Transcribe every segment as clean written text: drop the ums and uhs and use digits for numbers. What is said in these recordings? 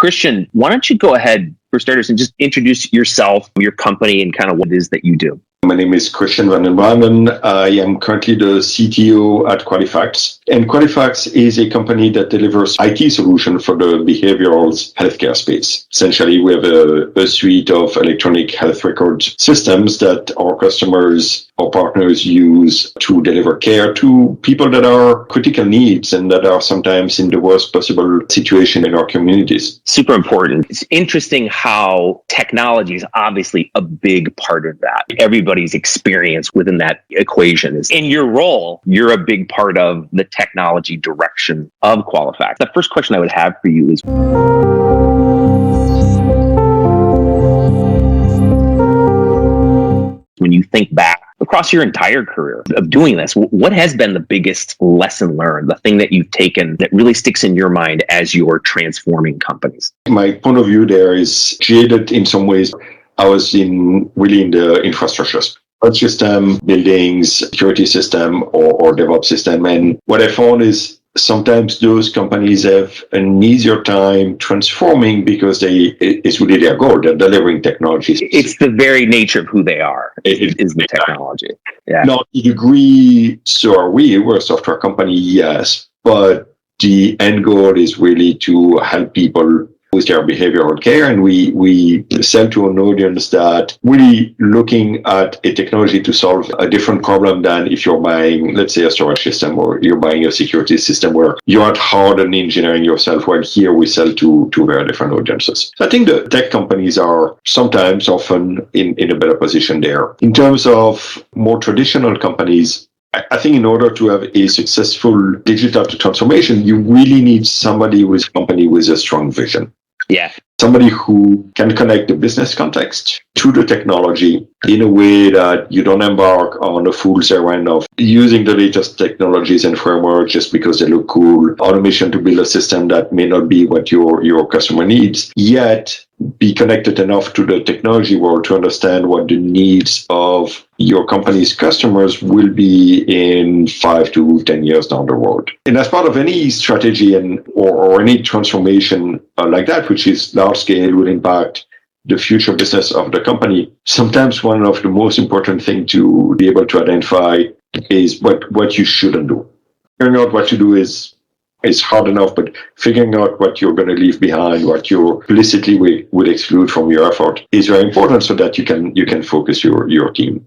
Christian, why don't you go ahead, for starters, and just introduce yourself, your company, and kind of what it is that you do. My name is Christian Branden. I am currently the CTO at Qualifacts. And Qualifacts is a company that delivers IT solutions for the behavioral healthcare space. Essentially, we have a suite of electronic health record systems that our customers or partners use to deliver care to people that are critical needs and that are sometimes in the worst possible situation in our communities. Super important. It's interesting how technology is obviously a big part of that. Everybody's experience within that equation is in your role. You're a big part of the technology direction of Qualifacts. The first question I would have for you is, when you think back across your entire career of doing this, what has been the biggest lesson learned, the thing that you've taken that really sticks in your mind as you're transforming companies? My point of view there is jaded in some ways. I was really in the infrastructure system, buildings, security system, or DevOps system. And what I found is sometimes those companies have an easier time transforming because it's really their goal. They're delivering technology. It's the very nature of who they are, is the technology. Yeah. Now, to a degree, so are we. We're a software company, yes. But the end goal is really to help people with their behavioral care, and we sell to an audience that really looking at a technology to solve a different problem than if you're buying, let's say, a storage system or you're buying a security system where you're not hard on engineering yourself, while here we sell to very different audiences. So I think the tech companies are sometimes often in a better position there. In terms of more traditional companies, I think in order to have a successful digital transformation, you really need somebody with a company with a strong vision. Yeah. Somebody who can connect the business context to the technology in a way that you don't embark on a fool's errand of using the latest technologies and frameworks just because they look cool, automation to build a system that may not be what your customer needs, yet be connected enough to the technology world to understand what the needs of your company's customers will be in 5 to 10 years down the road. And as part of any strategy or any transformation like that, which is large scale, will impact the future business of the company, sometimes one of the most important things to be able to identify is what you shouldn't do. Figuring out what to do is hard enough, but figuring out what you're going to leave behind, what you implicitly would exclude from your effort is very important so that you can focus your team.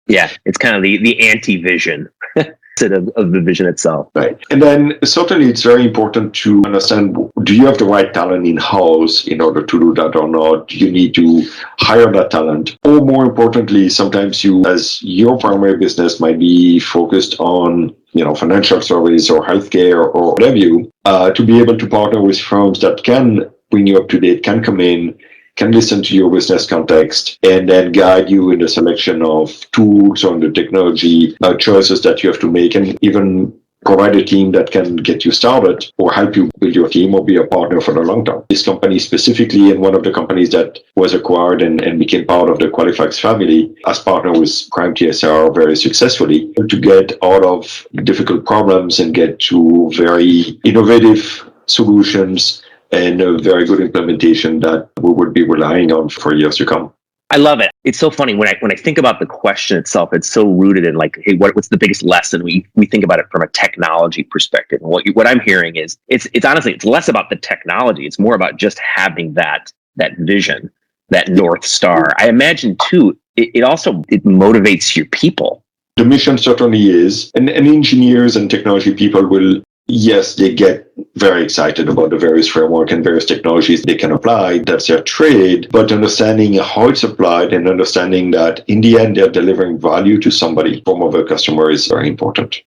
Yeah, it's kind of the anti-vision instead of the vision itself. Right. And then certainly it's very important to understand, do you have the right talent in-house in order to do that or not? Do you need to hire that talent? Or more importantly, sometimes you, as your primary business might be focused on financial service or healthcare or whatever to be able to partner with firms that can bring you up to date, can come in, can listen to your business context, and then guide you in the selection of tools or the technology choices that you have to make, and even provide a team that can get you started or help you build your team or be a partner for the long term. This company specifically, and one of the companies that was acquired and became part of the Qualifacts family as partner with Prime TSR very successfully to get out of difficult problems and get to very innovative solutions and a very good implementation that we would be relying on for years to come. I love it. It's so funny when I think about the question itself. It's so rooted in like, hey, what's the biggest lesson? We think about it from a technology perspective. And what I'm hearing is it's honestly it's less about the technology. It's more about just having that vision, that North Star. I imagine too. It also motivates your people. The mission certainly is, and engineers and technology people will. Yes, they get very excited about the various framework and various technologies they can apply. That's their trade. But understanding how it's applied and understanding that in the end, they're delivering value to somebody, form of a customer, is very important.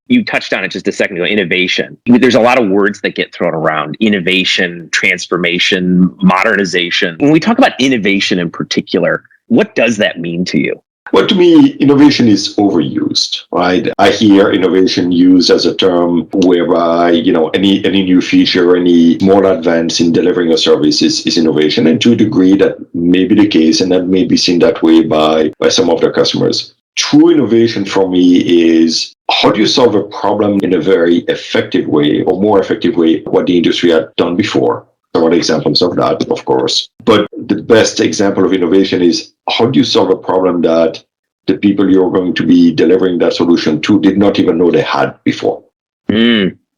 You touched on it just a second ago, innovation. There's a lot of words that get thrown around: innovation, transformation, modernization. When we talk about innovation in particular, what does that mean to you? Well, to me, innovation is overused, right? I hear innovation used as a term whereby, any new feature, any more advance in delivering a service is innovation. And to a degree, that may be the case, and that may be seen that way by some of their customers. true innovation for me is how do you solve a problem in a very effective way or more effective way what the industry had done before. There are examples of that, of course. But the best example of innovation is how do you solve a problem that the people you're going to be delivering that solution to did not even know they had before.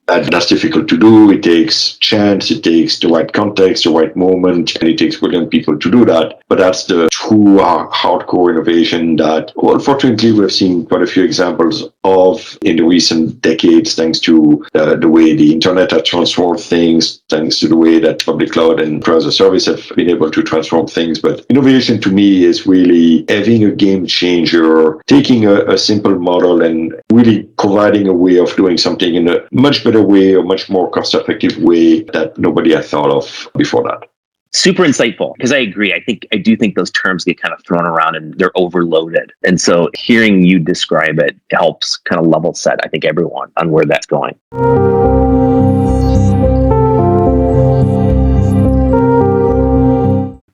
That's difficult to do. It takes chance, it takes the right context, the right moment, and it takes brilliant people to do that. But that's the true hardcore innovation that, well, fortunately, we've seen quite a few examples of in the recent decades, thanks to the way the internet has transformed things, thanks to the way that public cloud and browser service have been able to transform things. But innovation to me is really having a game changer, taking a simple model and really providing a way of doing something in a much better way or much more cost-effective way that nobody had thought of before that. Super insightful, because I agree. I do think those terms get kind of thrown around and they're overloaded. And so hearing you describe it helps kind of level set, I think, everyone on where that's going.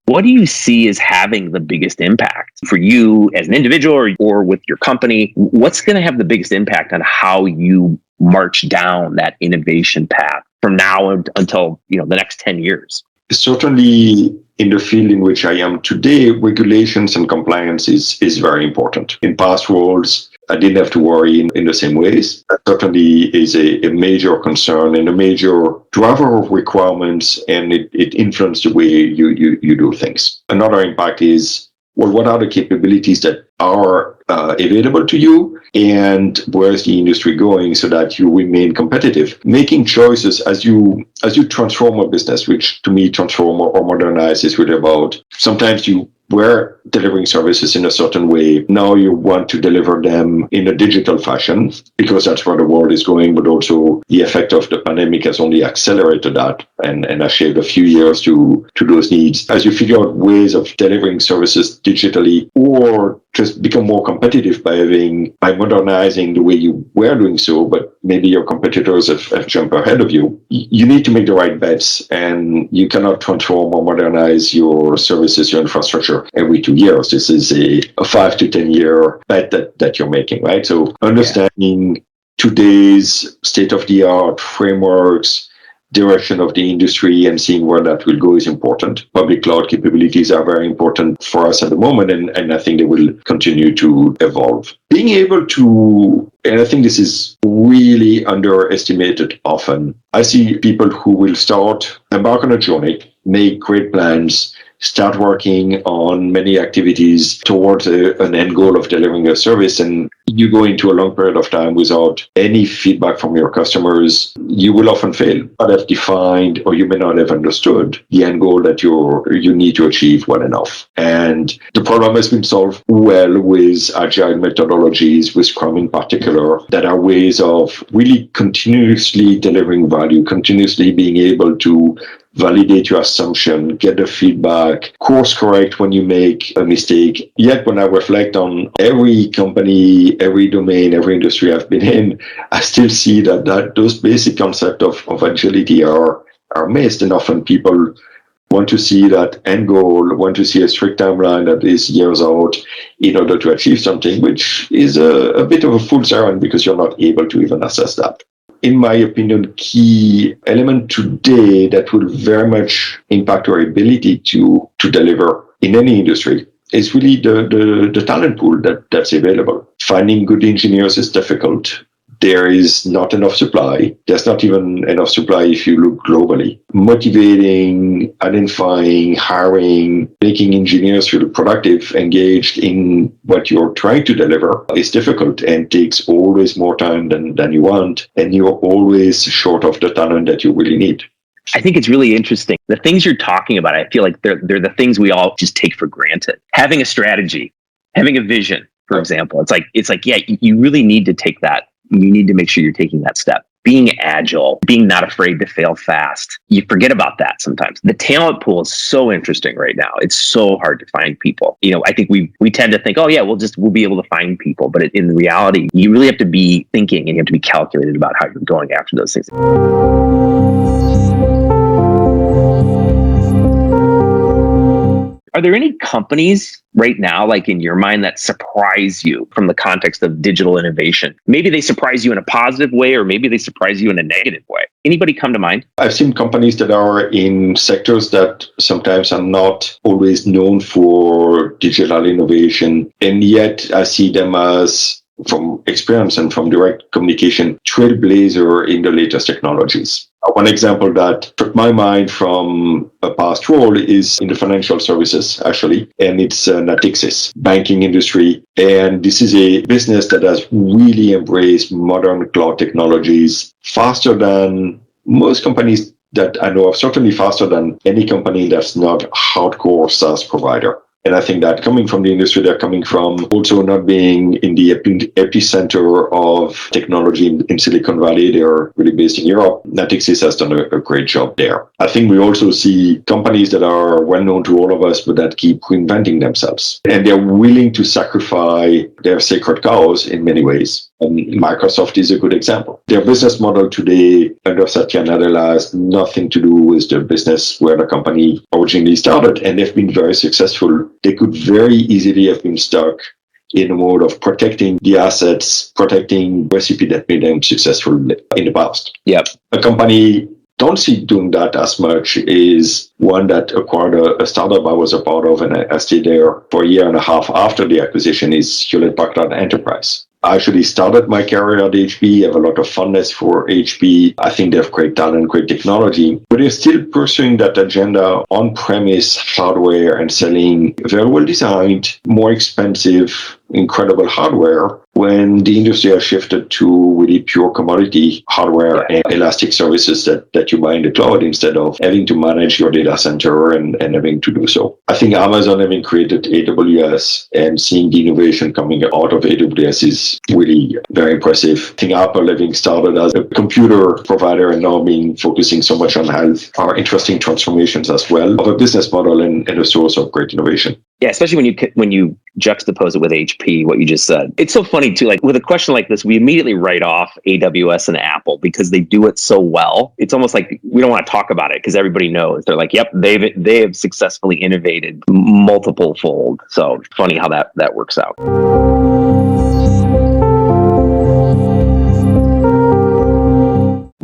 What do you see as having the biggest impact for you as an individual or with your company? What's going to have the biggest impact on how you march down that innovation path from now until the next 10 years? Certainly, in the field in which I am today, regulations and compliance is very important. In past roles, I didn't have to worry in the same ways. That certainly is a major concern and a major driver of requirements, and it influences the way you do things. Another impact is, well, what are the capabilities that are available to you, and where's the industry going so that you remain competitive? Making choices as you transform a business, which to me transform or modernize is really about sometimes you were delivering services in a certain way. Now you want to deliver them in a digital fashion because that's where the world is going, but also the effect of the pandemic has only accelerated that and has shaved a few years to those needs. As you figure out ways of delivering services digitally or just become more competitive by modernizing the way you were doing so, but maybe your competitors have jumped ahead of you. You need to make the right bets, and you cannot transform or modernize your services, your infrastructure every 2 years. This is a 5 to 10 year bet that you're making, right? So understanding today's state-of-the-art frameworks, direction of the industry, and seeing where that will go is important. Public cloud capabilities are very important for us at the moment, and I think they will continue to evolve. Being able to, and I think this is really underestimated often, I see people who will embark on a journey, make great plans, start working on many activities towards an end goal of delivering a service, and you go into a long period of time without any feedback from your customers, you will often fail. You may not have defined, or you may not have understood the end goal that you need to achieve well enough. And the problem has been solved well with agile methodologies, with Scrum in particular, that are ways of really continuously delivering value, continuously being able to validate your assumption, get the feedback, course correct when you make a mistake. Yet when I reflect on every company, every domain, every industry I've been in, I still see that those basic concepts of agility are missed, and often people want to see that end goal, want to see a strict timeline that is years out in order to achieve something, which is a bit of a fool's errand because you're not able to even assess that. In my opinion, key element today that will very much impact our ability to deliver in any industry is really the talent pool that's available. Finding good engineers is difficult. There is not enough supply. There's not even enough supply if you look globally. Motivating, identifying, hiring, making engineers feel productive, engaged in what you're trying to deliver is difficult and takes always more time than you want. And you're always short of the talent that you really need. I think it's really interesting. The things you're talking about, I feel like they're the things we all just take for granted. Having a strategy, having a vision, for example. It's like, yeah, you really need to take that. You need to make sure you're taking that step. Being agile, being not afraid to fail fast. You forget about that sometimes. The talent pool is so interesting right now. It's so hard to find people. I think we tend to think, oh yeah, we'll be able to find people. But in reality, you really have to be thinking and you have to be calculated about how you're going after those things. Are there any companies right now, like in your mind, that surprise you from the context of digital innovation? Maybe they surprise you in a positive way, or maybe they surprise you in a negative way. Anybody come to mind? I've seen companies that are in sectors that sometimes are not always known for digital innovation, and yet I see them as, from experience and from direct communication, trailblazer in the latest technologies. One example that took my mind from a past role is in the financial services, actually, and it's Natixis, banking industry. And this is a business that has really embraced modern cloud technologies faster than most companies that I know of, certainly faster than any company that's not a hardcore SaaS provider. And I think that coming from the industry they're coming from, also not being in the epicenter of technology in Silicon Valley, they're really based in Europe. Natixis has done a great job there. I think we also see companies that are well known to all of us, but that keep reinventing themselves. And they're willing to sacrifice their sacred cows in many ways. And Microsoft is a good example. Their business model today under Satya Nadella has nothing to do with the business where the company originally started, and they've been very successful. They could very easily have been stuck in a mode of protecting the assets, protecting recipe that made them successful in the past. Yep. A company don't see doing that as much is one that acquired a startup I was a part of, and I stayed there for a year and a half after the acquisition, is Hewlett Packard Enterprise. I actually started my career at HP. I have a lot of fondness for HP. I think they have great talent, great technology, but they're still pursuing that agenda on-premise hardware and selling very well designed, more expensive, incredible hardware, when the industry has shifted to really pure commodity hardware and elastic services that you buy in the cloud instead of having to manage your data center and having to do so. I think Amazon having created AWS and seeing the innovation coming out of AWS is really very impressive. I think Apple having started as a computer provider and now being focusing so much on health are interesting transformations as well of a business model and a source of great innovation. Yeah, especially when you juxtapose it with HP, what you just said. It's so funny too, like with a question like this, we immediately write off AWS and Apple because they do it so well. It's almost like we don't want to talk about it because everybody knows. They're like, yep, they have successfully innovated multiple fold. So funny how that works out.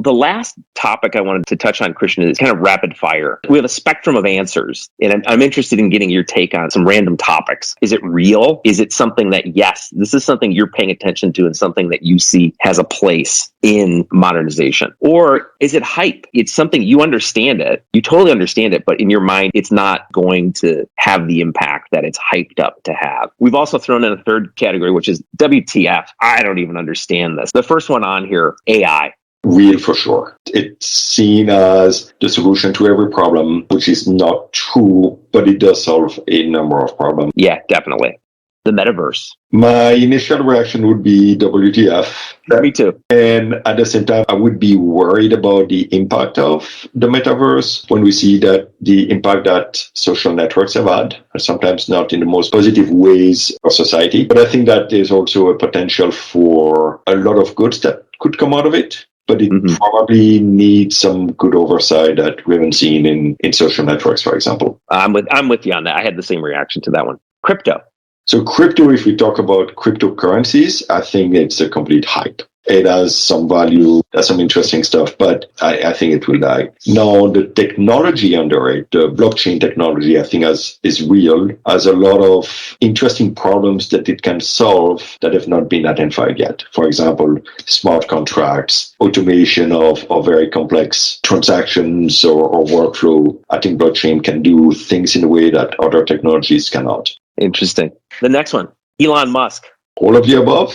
The last topic I wanted to touch on, Christian, is kind of rapid fire. We have a spectrum of answers, and I'm interested in getting your take on some random topics. Is it real? Is it something that, yes, this is something you're paying attention to and something that you see has a place in modernization? Or is it hype? It's something you understand it, you totally understand it, but in your mind, it's not going to have the impact that it's hyped up to have. We've also thrown in a third category, which is WTF. I don't even understand this. The first one on here, AI. Real for sure. It's seen as the solution to every problem, which is not true, but it does solve a number of problems. Yeah, definitely. The metaverse. My initial reaction would be WTF. Me too. And at the same time, I would be worried about the impact of the metaverse when we see that the impact that social networks have had, and sometimes not in the most positive ways of society. But I think that there's also a potential for a lot of goods that could come out of it. But it probably needs some good oversight that we haven't seen in social networks, for example. I'm with you on that. I had the same reaction to that one. Crypto. So crypto, if we talk about cryptocurrencies, I think it's a complete hype. It has some value, has some interesting stuff, but I think it will die. Now, the technology under it, the blockchain technology, I think is real, has a lot of interesting problems that it can solve that have not been identified yet. For example, smart contracts, automation of very complex transactions or workflow. I think blockchain can do things in a way that other technologies cannot. Interesting. The next one, Elon Musk. All of the above.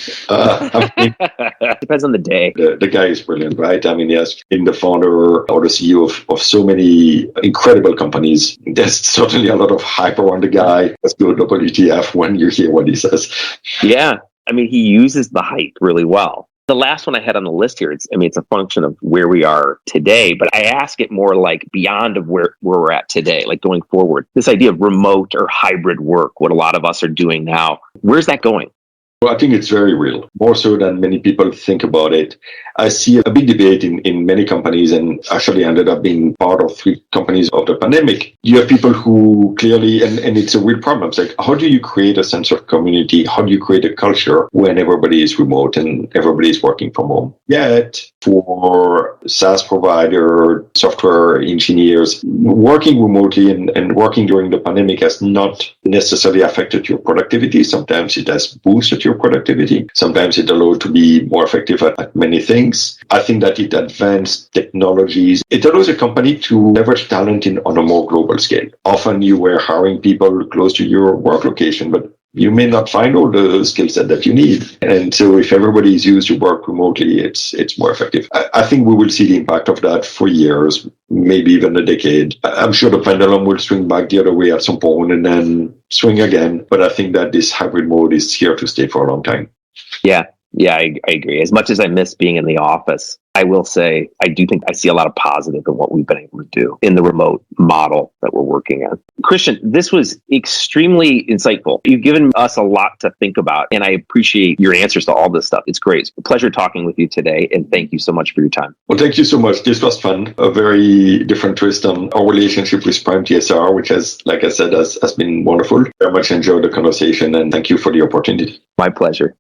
Depends on the day. The guy is brilliant, right? I mean, he has been the founder or the CEO of so many incredible companies. There's certainly a lot of hype around the guy. Let's go WTF when you hear what he says. Yeah. I mean, he uses the hype really well. The last one I had on the list here, it's a function of where we are today, but I ask it more like beyond of where we're at today, like going forward. This idea of remote or hybrid work, what a lot of us are doing now, where's that going? Well, I think it's very real, more so than many people think about it. I see a big debate in many companies, and actually ended up being part of 3 companies of the pandemic. You have people who clearly, and it's a real problem. It's like, how do you create a sense of community? How do you create a culture when everybody is remote and everybody is working from home? Yet, for SaaS provider, software engineers, working remotely and working during the pandemic has not necessarily affected your productivity. Sometimes it has boosted your productivity. Sometimes it allowed to be more effective at many things. I think that it advanced technologies. It allows a company to leverage talent on a more global scale. Often you were hiring people close to your work location, but you may not find all the skill set that you need. And so if everybody is used to work remotely, it's more effective. I think we will see the impact of that for years, maybe even a decade. I'm sure the pendulum will swing back the other way at some point and then swing again. But I think that this hybrid mode is here to stay for a long time. Yeah, I agree. As much as I miss being in the office, I will say I do think I see a lot of positive in what we've been able to do in the remote model that we're working on. Christian, this was extremely insightful. You've given us a lot to think about, and I appreciate your answers to all this stuff. It's great. It's a pleasure talking with you today, and thank you so much for your time. Well, thank you so much. This was fun. A very different twist on our relationship with Prime TSR, which has, like I said, has been wonderful. Very much enjoyed the conversation, and thank you for the opportunity. My pleasure.